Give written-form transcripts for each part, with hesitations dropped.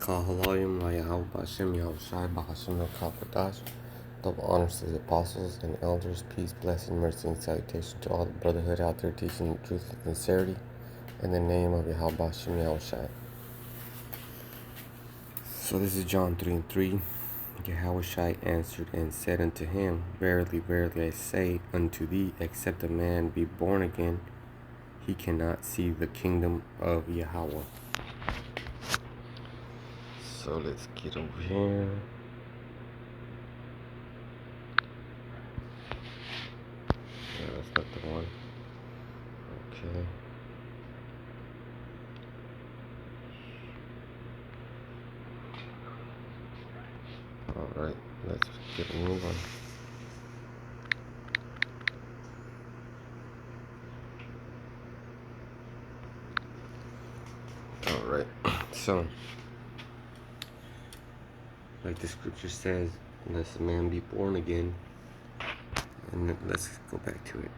Kahalayim Layahu Bashem Yahushai Bahashim Kapadash. Double honors to the apostles and elders, peace, blessing, mercy, and salutation to all the brotherhood out there teaching the truth with sincerity. In the name of Yahweh Bashem Yahushai. So this is John 3:3. Yahushai answered and said unto him, Verily, verily, I say unto thee, except a man be born again, he cannot see the kingdom of Yahweh. So let's get over here. No, that's not the one. Okay. Alright, let's get a new one. Alright, so, like the scripture says, unless a man be born again, and let's go back to it.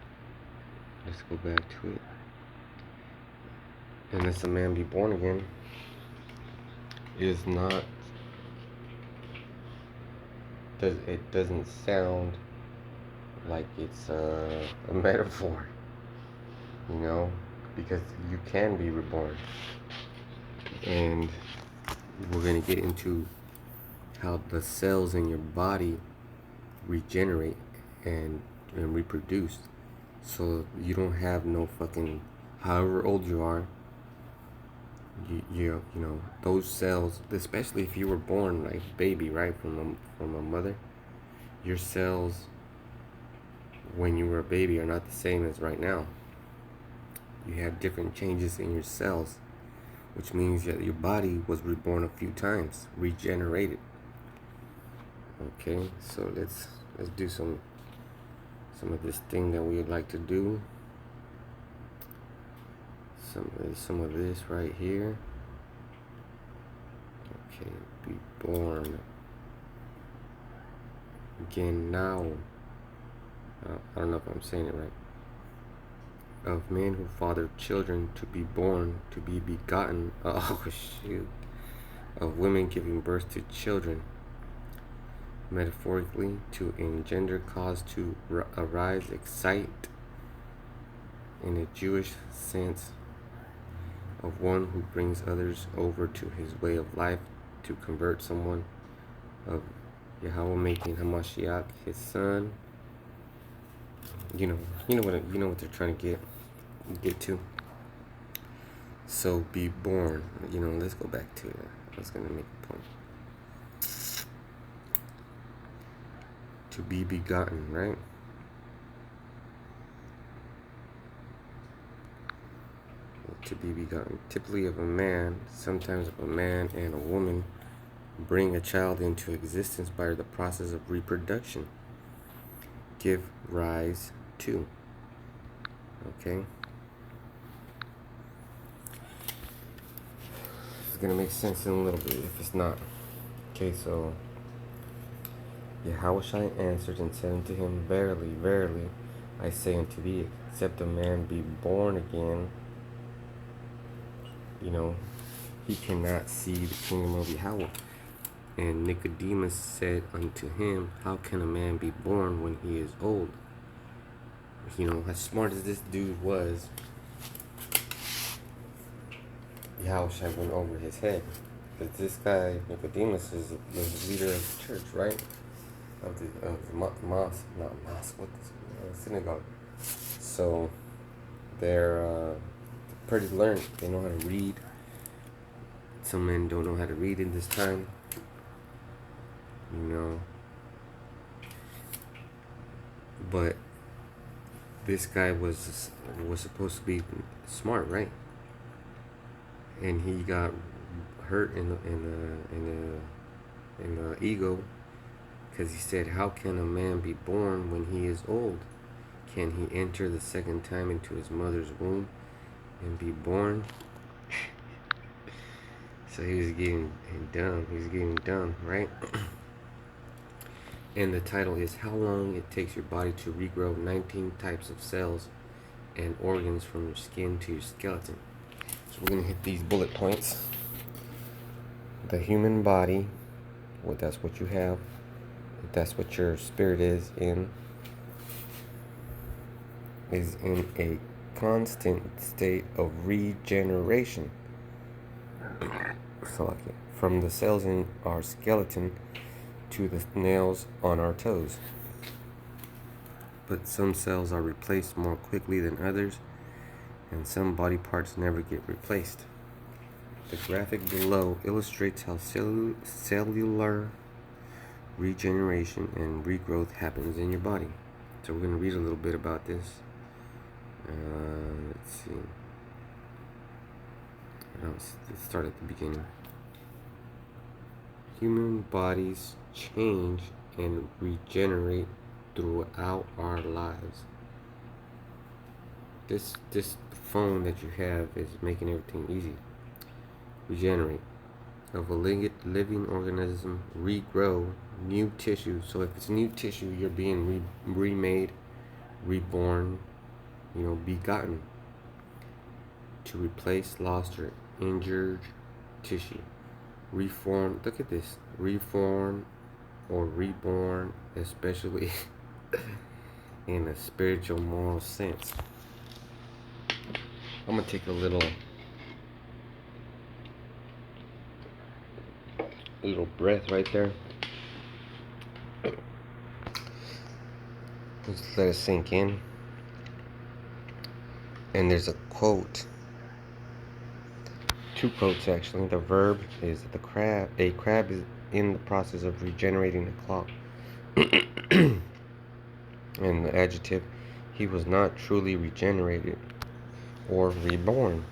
Unless a man be born again, is not, it doesn't sound like it's a metaphor, because you can be reborn. And we're going to get into how the cells in your body regenerate and reproduce. So you don't have no fucking, however old you are, you know, those cells, especially if you were born like baby, right, from a mother, your cells when you were a baby are not the same as right now. You have different changes in your cells, which means that your body was reborn a few times, regenerated. Okay, so let's do some of this thing that we'd like to do. Some of this right here. Okay, be born again now. I don't know if I'm saying it right. Of men who father children, to be born, to be begotten. Oh shoot. Of women giving birth to children. Metaphorically, to engender, cause to arise, excite. In a Jewish sense, of one who brings others over to his way of life, to convert someone, of Yahweh making Hamashiach his son. You know what they're trying to get to. So be born. Let's go back to it. I was gonna make a point. To be begotten, right? To be begotten, typically of a man, sometimes of a man and a woman, bring a child into existence by the process of reproduction. Give rise to. Okay? It's going to make sense in a little bit if it's not. Okay, so Yahushua answered and said unto him, Verily, verily, I say unto thee, except a man be born again, he cannot see the kingdom of Yahweh. And Nicodemus said unto him, How can a man be born when he is old? As smart as this dude was, Yahushua went over his head. Because this guy, Nicodemus, is the leader of the church, right? Of the mosque, not mosque, synagogue. So they're pretty learned. They know how to read. Some men don't know how to read in this time. But this guy was supposed to be smart, right? And he got hurt in the ego, because he said, How can a man be born when he is old? Can he enter the second time into his mother's womb and be born? So he was getting dumb, right? And the title is How Long It Takes Your Body to Regrow 19 Types of Cells and Organs from Your Skin to Your Skeleton. So we're going to hit these bullet points. the human body, well, that's what you have, that's what your spirit is in a constant state of regeneration. So, okay, from the cells in our skeleton to the nails on our toes. But some cells are replaced more quickly than others, and some body parts never get replaced. The graphic below illustrates how cellular regeneration and regrowth happens in your body. So we're going to read a little bit about this. Let's see. Let's start at the beginning. Human bodies change and regenerate throughout our lives. This phone that you have is making everything easy. Regenerate. Of a living organism, regrow new tissue. So if it's new tissue, you're being remade, reborn, begotten to replace lost or injured tissue. Reform, look at this, reform or reborn, especially in a spiritual moral sense. I'm gonna take a little breath right there. Just let it sink in. And there's a quote, two quotes actually. The verb is a crab is in the process of regenerating a claw. And the adjective, he was not truly regenerated or reborn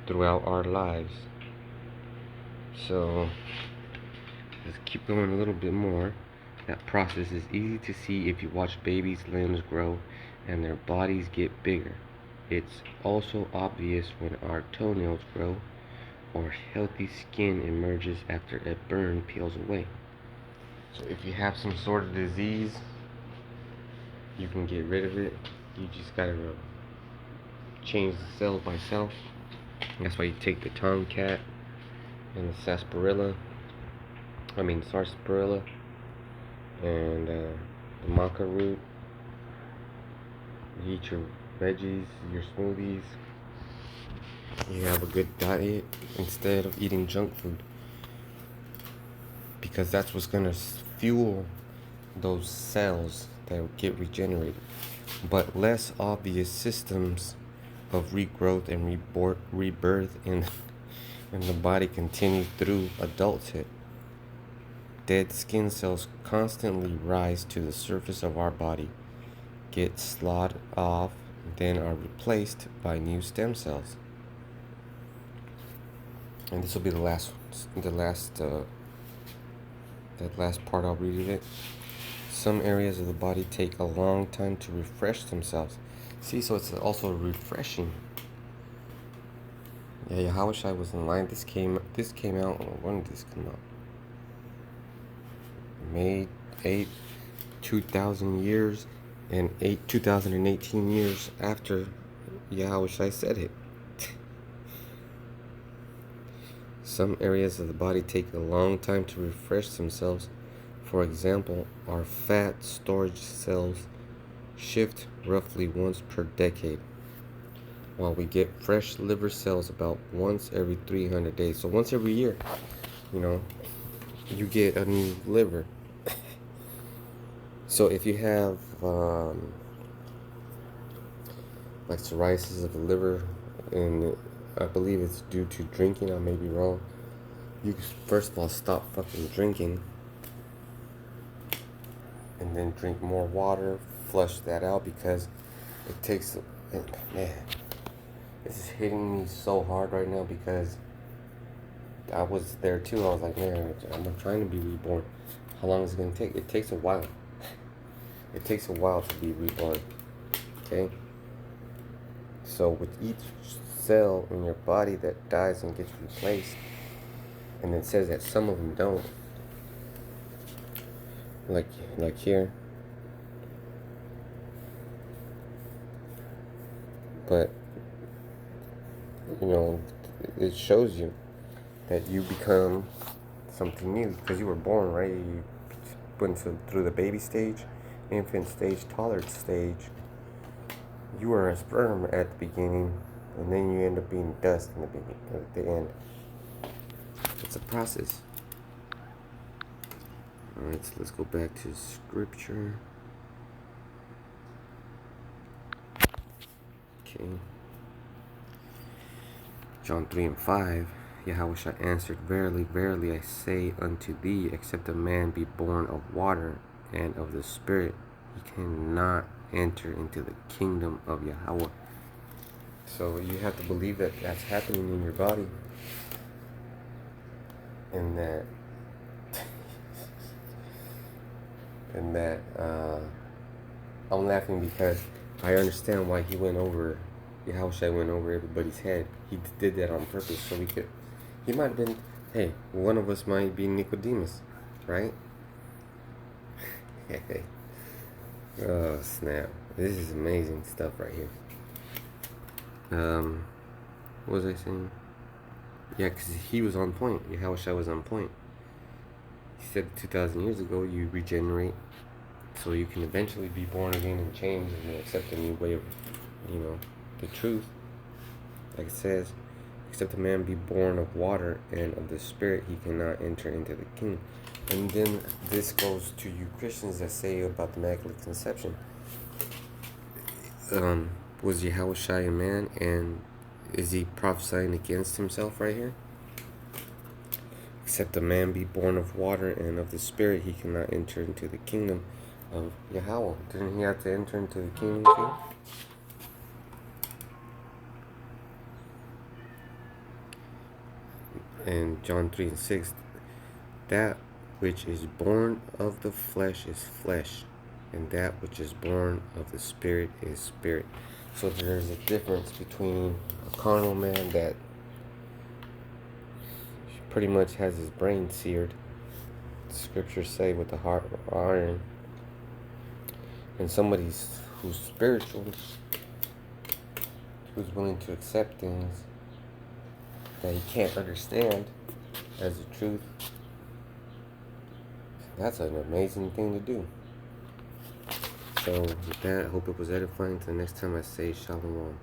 throughout our lives. So let's keep going a little bit more. That process is easy to see if you watch babies' limbs grow and their bodies get bigger. It's also obvious when our toenails grow or healthy skin emerges after a burn peels away. So if you have some sort of disease, you can get rid of it. You just gotta change the cells by self. That's why you take the tomcat and the sarsaparilla and the maca root. You eat your veggies, your smoothies. You have a good diet instead of eating junk food, because that's what's gonna fuel those cells that get regenerated. But less obvious systems of regrowth and rebirth in the body continue through adulthood. Dead skin cells constantly rise to the surface of our body, get sloughed off, then are replaced by new stem cells. And this will be the last part I'll read of it. Some areas of the body take a long time to refresh themselves. See, so it's also refreshing. Yeah, how wish I was in line. This came out. When did this come out? May 8, 2,000 years and 2018 years after Yahushua said it. Some areas of the body take a long time to refresh themselves. For example, our fat storage cells shift roughly once per decade, while we get fresh liver cells about once every 300 days. So once every year, you get a new liver. So if you have like cirrhosis of the liver, and I believe it's due to drinking, I may be wrong, you first of all stop fucking drinking, and then drink more water, flush that out, because it takes, man, this is hitting me so hard right now, because I was there too. I was like, man, I'm trying to be reborn. How long is it going to take? It takes a while. It takes a while to be reborn. Okay? So with each cell in your body that dies and gets replaced, and it says that some of them don't, like here, but it shows you that you become something new, because you were born, right? You went through the baby stage, infant stage, toddler stage. You were a sperm at the beginning, and then you end up being dust in the beginning, at the end. It's a process. Alright, so let's go back to scripture. Okay. John 3:5. Yahushua answered, Verily, verily, I say unto thee, except a man be born of water and of the Spirit, he cannot enter into the kingdom of Yahweh. So you have to believe that that's happening in your body, and that I'm laughing because I understand why Yahushua went over everybody's head. He did that on purpose, so he might have been, hey, one of us might be Nicodemus, right? Oh, snap. This is amazing stuff right here. What was I saying? Yeah, because he was on point. Yahushua was on point. He said 2,000 years ago, you regenerate so you can eventually be born again and change and accept a new way of, the truth. Like it says, except a man be born of water and of the Spirit, he cannot enter into the kingdom. And then this goes to you Christians that say about the Immaculate Conception. Was Yahushua a man, and is he prophesying against himself right here? Except a man be born of water and of the Spirit, he cannot enter into the kingdom of Yahweh. Didn't he have to enter into the kingdom too? And John 3:6, that which is born of the flesh is flesh, and that which is born of the Spirit is spirit. So there's a difference between a carnal man that pretty much has his brain seared, the scriptures say, with the heart of iron, and somebody who's spiritual, who's willing to accept things that he can't understand as the truth. That's an amazing thing to do. So with that, I hope it was edifying. Till the next time I say Shalom.